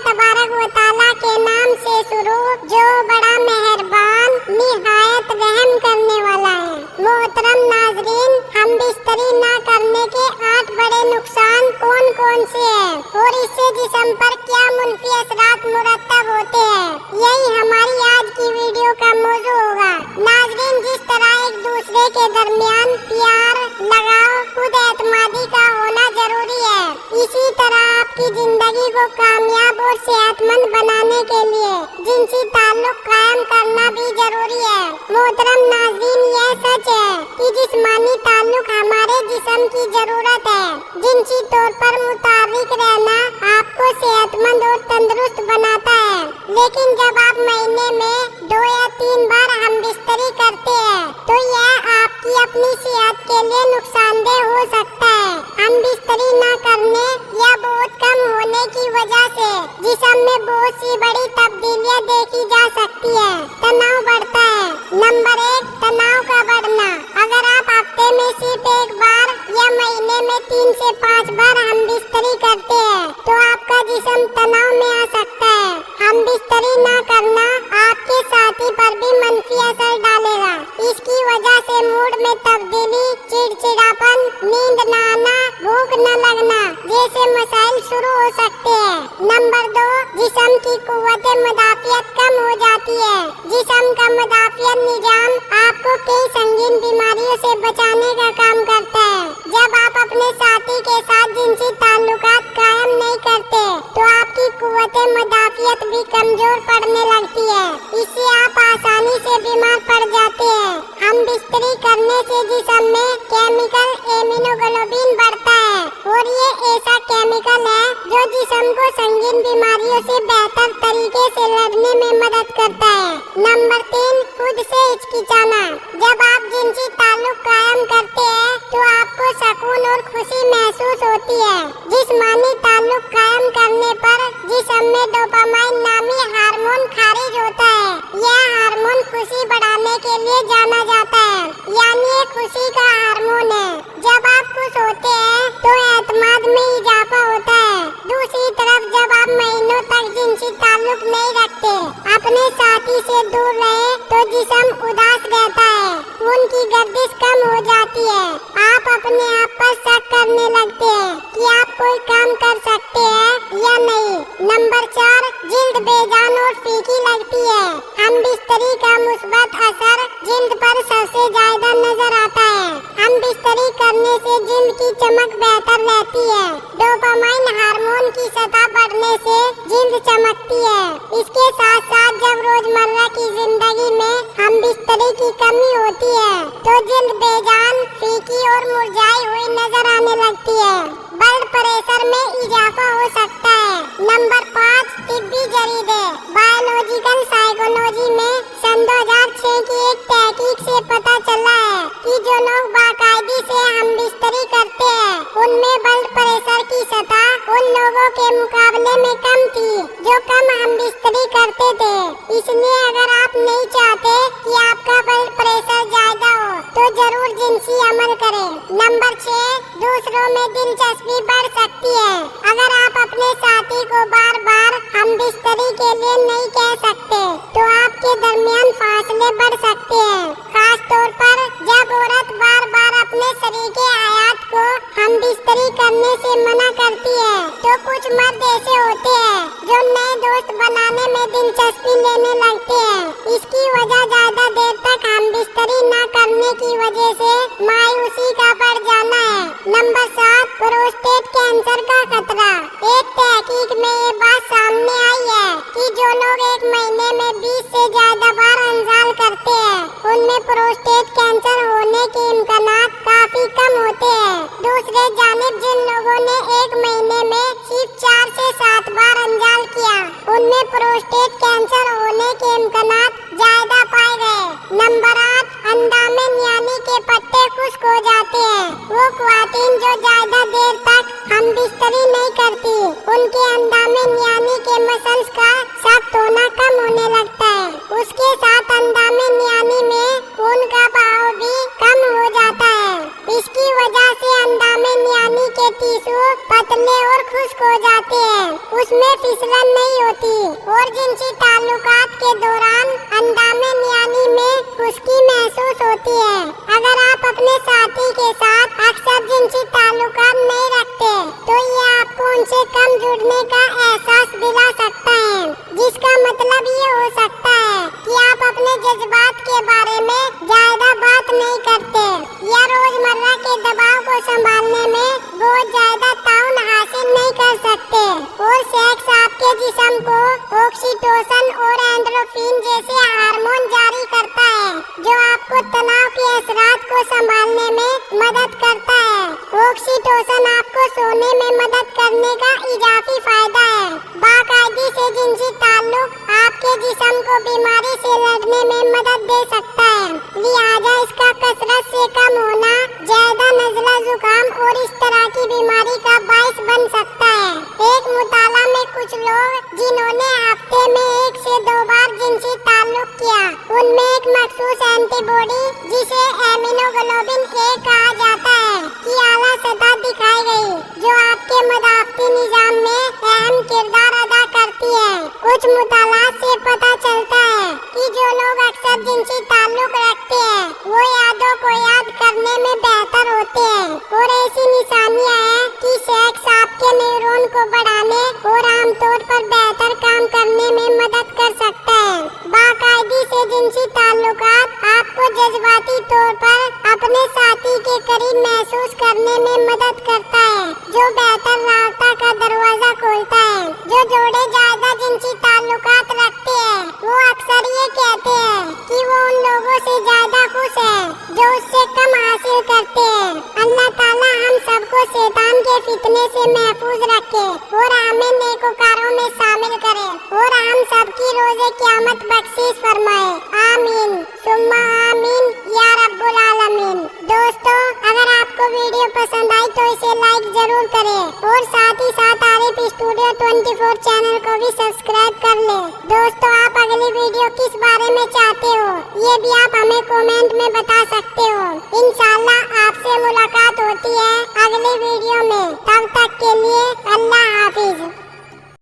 तबारक व तआला के नाम से शुरू, जो बड़ा मेहरबान निहायत रहम करने वाला है। मोहतरम नाजरीन, हम बिस्तरी न करने के 8 बड़े नुकसान कौन कौन से हैं और इससे जिस्म पर क्या मुनफी असरात मुरतब होते हैं, यही हमारी आज की वीडियो का मौजू होगा। नाजरीन, जिस तरह एक दूसरे के दरमियान प्यार, लगाव, खुद एतमादी का होना जरूरी है, इसी तरह आपकी जिंदगी को कामयाब और सेहतमंद बनाने के लिए जिनसी ताल्लुक कायम करना भी जरूरी है। मोहतरम नाज़रीन, यह सच है कि जिस्मानी ताल्लुक हमारे जिस्म की जरूरत है। जिनसी तौर पर मुताबिक रहना आपको सेहतमंद और तंदुरुस्त बनाता है, लेकिन जब आप महीने में 2 या 3 बार हम बिस्तरी करते हैं तो यह आपकी अपनी सेहत के लिए नुकसानदेह हो सकता है। हम बिस्तरी न करने या बहुत कम होने की वजह से जिस्म में बहुत सी बड़ी तब्दीलियां देखी जा सकती है। तनाव बढ़ता है। नंबर 1, तनाव का बढ़ना। अगर आप हफ्ते में सिर्फ 1 बार या महीने में 3 से 5 बार हम बिस्तरी करते हैं तो आपका जिस्म तनाव में आ सकता है। हम बिस्तरी न करना आपके साथी पर भी मनफी असर डालेगा। इसकी वजह से मूड में तब्दीली, चिड़चिड़ापन, नींद न आना, भूख न लगना जैसे मसाइल शुरू हो सकते हैं। नंबर 2, जिस्म की कुव्वत मदाफियत कम हो जाती है। जिस्म का मदाफियत निजाम आपको कई संगीन बीमारियों से बचाने का काम करता है। जब आप अपने साथी के साथ जिनसी ताल्लुकात कायम नहीं करते तो आपकी कुव्वत मदाफियत भी कमजोर पड़ने लगती है। इससे आप आसानी से बीमार पड़ जाते हैं। हम बिस्तरी करने से जिस्म में केमिकल इम्यूनोग्लोबिन बढ़ता है और ये ऐसा केमिकल है जो जिस्म को संगीन बीमारियों से बेहतर तरीके से लड़ने में मदद करता है। नंबर 3, खुद से हिचकिचाना। जब आप जिनसी ताल्लुक कायम करते हैं तो आपको सुकून और खुशी महसूस होती है। जिस्मानी ताल्लुक कायम करने पर जिस्म में डोपामाइन नामी हार्मोन खारिज होता है। यह हार्मोन खुशी बढ़ाने के लिए जाना जाता है, यानी ये खुशी का हार्मोन है। जब आप खुश होते हैं तो एतमाद में इजाफा होता है। दूसरी तरफ जब आप महीनों तक जिनसी ताल्लुक नहीं रखते, अपने साथी से दूर रहे तो जिस्म उदास रहता है, खून की गर्दिश कम हो जाती है, आप अपने आप पर शक करने लगते हैं कि आप कोई काम कर सकते हैं या नहीं। नंबर 4, जिल्द बेजान और फीकी लगती है। हम बिस्तरी का मुस्बत असर जिल्द पर सबसे ज्यादा नजर आता है। हम बिस्तरी करने से जिल्द की चमक बेहतर रहती है। डोपामाइन हार्मोन की सतह बढ़ने से जिल्द चमकती है। इसके साथ साथ जब रोजमर्रा की जिंदगी में हम बिस्तरी की कमी होती है तो जिल्द बेजान, फीकी और मुरझाई हुई नजर आने लगती है। ब्लड प्रेशर में इजाफा हो सकता है। नंबर 5, तिब्बी जरीदे। बायोलॉजिकल साइकोलॉजी में सन 2006 की एक तहकीक से पता चला है कि जो लोग बाकायदगी से हम बिस्तरी करते हैं उनमें ब्लड प्रेशर की सतह उन लोगों के मुकाबले में कम थी जो कम हम बिस्तरी करते थे। इसलिए अगर आप नहीं चाहते कि आपका ब्लड प्रेशर ज्यादा हो तो जरूर जिनसी अमल करें। नंबर 6, दूसरों में दिलचस्पी बढ़ सकती है। अगर आप अपने साथी को बार बार हम बिस्तरी के लिए नहीं कह सकते तो आपके दरमियान फासले बढ़ सकते हैं। खास तौर पर जब औरत बार बार अपने शरीके हयात को हम बिस्तरी करने से मना करती है तो कुछ मर्द ऐसे होते हैं जो नए दोस्त बनाने में दिलचस्पी लेने लगते हैं। इसकी वजह ज्यादा देर तक हम बिस्तरी न करने की वजह से मायूसी का बढ़ जाना है। नंबर 7, प्रोस्टेट कैंसर का खतरा। एक तहकीक में ये बात सामने आई है कि जो लोग एक महीने में 20 से ज्यादा बार अंजाल करते हैं उनमें प्रोस्टेट कैंसर होने के इम्कानात काफी कम होते हैं। दूसरे जानिब जिन लोगों ने एक महीने में सिर्फ 4 से 7 बार अंजाल किया उनमें प्रोस्टेट कैंसर होने के इम्कानात ज्यादा पाए गए। नंबर 8, अंदामें यानी के पट्टे खुश्क हो जाते हैं। वो ख्वातीन जो ज्यादा देर तक हम बिस्तरी नहीं करती उनके अंदामें यानी के मसल्स का सख्त होना कम होने लगता है। उसके साथ अंदामें यानी में खून का बहाव भी कम हो जाता है। इसकी वजह से अंदामें यानी के टिश्यू पतले और खुश्क हो जाते हैं, उसमें फिसलन नहीं होती और जिनसी ताल्लुकात के दौरान अंदामिन यानी में खुश्की महसूस होती है। अगर आप अपने साथी के साथ अक्सर जिनसी ताल्लुकात नहीं रखते तो ये आपको उनसे कम जुड़ने का एहसास दिला सकता है, जिसका मतलब ये हो सकता है कि आप अपने जज्बात के बारे में ज्यादा बात नहीं करते या रोजमर्रा के दबाव को संभालने में बहुत ज्यादा ताउन हासिल नहीं कर सकते। और सेक्स आपके जिस्म को ऑक्सीटोसिन और एंडोर्फिन जैसे हार्मोन जारी करता है, जो आपको तनाव के असरात को संभालने में मदद करता है। ऑक्सीटोसिन आपको सोने में मदद करने का इजाफी फायदा है। बाकायदगी से जिनसी ताल्लुक आपके जिस्म को बीमारी से लड़ने में मदद दे सकता है, लिहाजा इसका कसरत से कम होना ज्यादा नज़ला जुकाम और इस तरह की बीमारी का बाइस बन सकता है। एक मुताला में कुछ लोग जिन्होंने हफ्ते में 1 से 2 बार जिनसी ताल्लुक किया, उनमें एक मखसूस एंटीबॉडी जिसे एमिनोग्लोबिन ए कहा जाता है की आला सतह दिखाई गई, जो आपके मदाफती निजाम में अहम किरदार अदा करती है। कुछ मुतालात से पता चलता है कि जो लोग अक्सर जिनसी ताल्लुक रखते हैं वो यादों को याद करने में बेहतर होते हैं। और ऐसी निशानियां हैं कि सेक्स आपके न्यूरॉन को बढ़ाने और आमतौर पर बेहतर काम करने में मदद कर सकता है। बाकायदगी से जिनसी ताल्लुकात आपको जज्बाती तौर पर अपने साथी के करीब महसूस करने में मदद करता है, जो बेहतर राबता का दरवाजा खोलता है। जो जोड़े ज्यादा जिनसी ताल्लुकात रखते हैं वो अक्सर ये कहते हैं कि वो उन लोगों से ज्यादा खुश है जो उससे कम हासिल करते हैं। अल्लाह ताला हम सबको शैतान के फितने से महफूज रखे और हमें नेकोकारों में शामिल करे और हम सबकी रोज़े क़यामत बख्शीश फरमाए। आमीन सुम्मा आमीन या रब्बुल आलमीन। दोस्तों, अगर आपको वीडियो पसंद आई तो इसे लाइक जरूर करें और साथ ही साथ आरिफ स्टूडियो 24 चैनल को भी सब्सक्राइब कर ले। दोस्तों, आप अगली वीडियो किस बारे में चाहते हो ये भी आप हमें कमेंट में बता सकते हो। इंशाल्लाह आपसे मुलाकात होती है